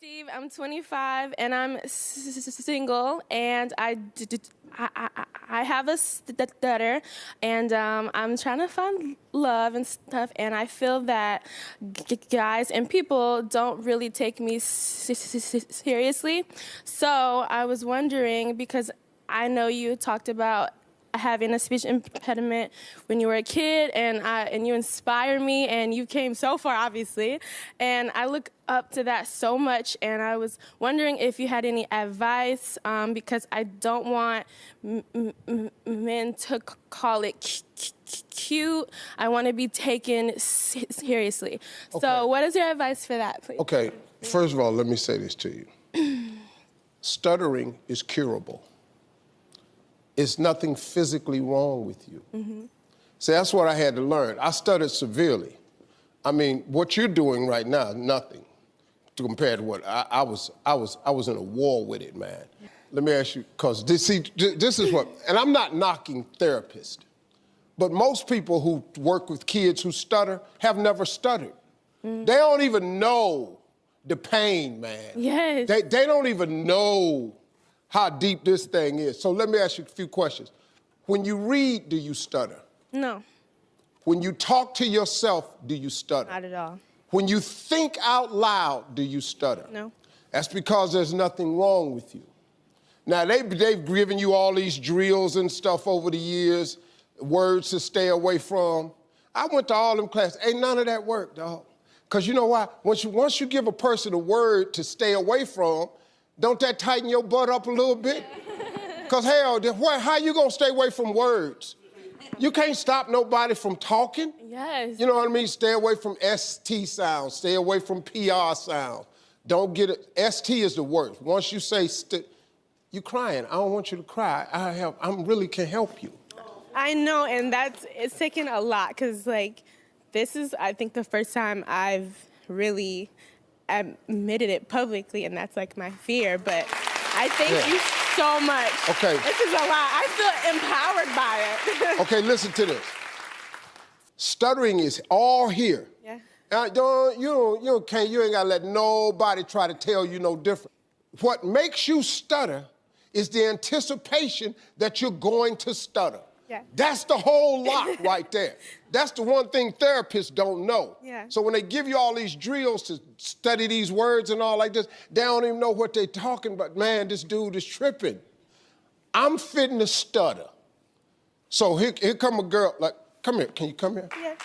Steve. I'm 25 and I'm single, and I have a stutter, and I'm trying to find love and stuff, and I feel that guys and people don't really take me seriously. So I was wondering, because I know you talked about having a speech impediment when you were a kid, and you inspire me, and you came so far, obviously, and I look up to that so much, and I was wondering if you had any advice, because I don't want men to call it cute. I want to be taken seriously. Okay. So what is your advice for that, please? Okay, first of all, let me say this to you. Stuttering is curable. It's nothing physically wrong with you. Mm-hmm. So that's what I had to learn. I stuttered severely. I mean, what you're doing right now is nothing to compare to what I was in a war with it, man. Let me ask you, because this is what, and I'm not knocking therapists, but most people who work with kids who stutter have never stuttered. Mm. They don't even know the pain, man. Yes. They don't even know how deep this thing is. So let me ask you a few questions. When you read, do you stutter? No. When you talk to yourself, do you stutter? Not at all. When you think out loud, do you stutter? No. That's because there's nothing wrong with you. Now, they've given you all these drills and stuff over the years, words to stay away from. I went to all them classes. Ain't none of that work, dog. Because you know why? Once you give a person a word to stay away from, don't that tighten your butt up a little bit? Because hell, how you gonna stay away from words? You can't stop nobody from talking. Yes. You know what I mean? Stay away from ST sounds. Stay away from PR sounds. Don't get it. ST is the worst. Once you say, you crying. I don't want you to cry. I really can help you. I know, and it's taken a lot, because like, this is, I think, the first time I've really admitted it publicly, and that's like my fear, but I thank you so much. Okay. This is a lot. I feel empowered by it. Okay, listen to this. Stuttering is all here. Yeah. You ain't gotta let nobody try to tell you no different. What makes you stutter is the anticipation that you're going to stutter. Yeah. That's the whole lot right there. That's the one thing therapists don't know. Yeah. So when they give you all these drills to study these words and all like this, they don't even know what they're talking about. Man, this dude is tripping. I'm fitting to stutter. So here come a girl, like, come here, can you come here? Yeah.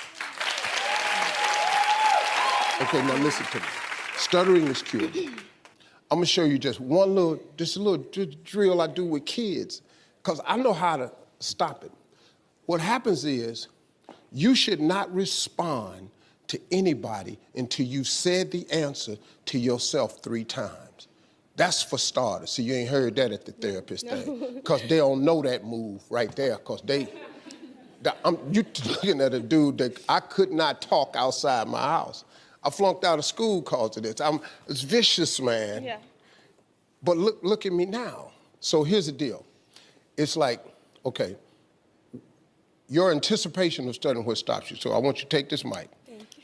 Okay, now listen to me. Stuttering is cured. I'm gonna show you just a little drill I do with kids, because I know how to stop it. What happens is, you should not respond to anybody until you've said the answer to yourself 3 times. That's for starters. See, you ain't heard that at the therapist thing, because they don't know that move right there, because you looking at a dude that I could not talk outside my house. I flunked out of school because of this. It's vicious, man. Yeah. But look at me now. So here's the deal. It's like, okay, your anticipation of stuttering what stops you. So I want you to take this mic. Thank you.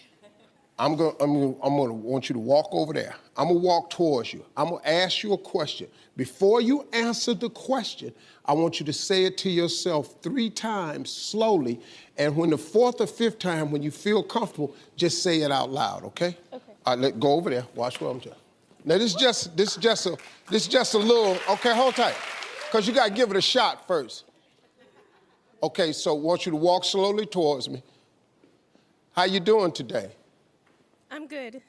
I'm gonna want you to walk over there. I'm gonna walk towards you. I'm gonna ask you a question. Before you answer the question, I want you to say it to yourself 3 times slowly, and when the 4th or 5th time, when you feel comfortable, just say it out loud, okay? Okay. All right, go over there. Watch what I'm doing. Now this is just a little. Okay, hold tight, because you gotta give it a shot first. Okay, so I want you to walk slowly towards me. How you doing today? I'm good.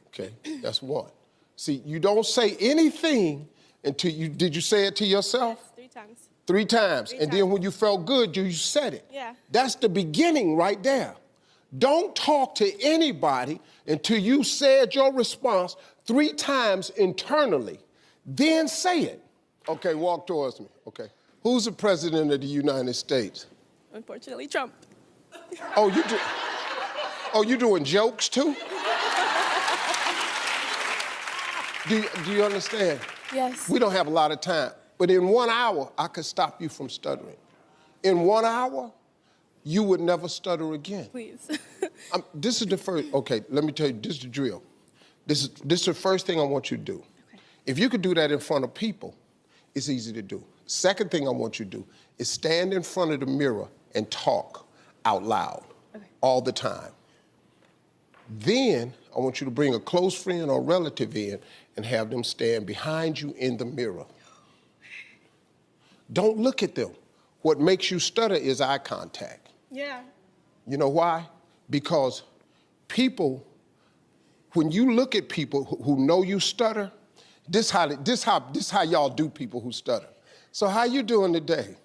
Okay, that's 1. See, you don't say anything until did you say it to yourself? Yes, 3 times. 3 times, and then when you felt good, you said it. Yeah. That's the beginning right there. Don't talk to anybody until you said your response 3 times internally. Then say it. Okay, walk towards me, okay. Who's the president of the United States? Unfortunately, Trump. Oh, you doing jokes too? Do you understand? Yes. We don't have a lot of time, but in 1 hour, I could stop you from stuttering. In 1 hour, you would never stutter again. Please. This is the first, okay, let me tell you, this is the drill. This is the first thing I want you to do. Okay. If you could do that in front of people, it's easy to do. Second thing I want you to do is stand in front of the mirror and talk out loud all the time. Then I want you to bring a close friend or relative in and have them stand behind you in the mirror. Don't look at them. What makes you stutter is eye contact. Yeah. You know why? Because people, when you look at people who know you stutter, this how y'all do people who stutter. So how you doing today?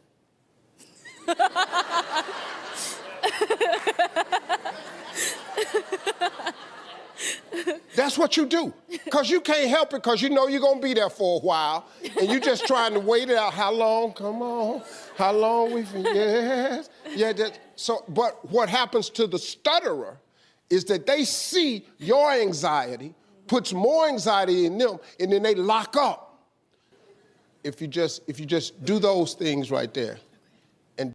That's what you do. Because you can't help it because you know you're going to be there for a while and you're just trying to wait it out. How long? Come on. How long we yes. Yeah, so but what happens to the stutterer is that they see your anxiety, puts more anxiety in them, and then they lock up. If you just do those things right there,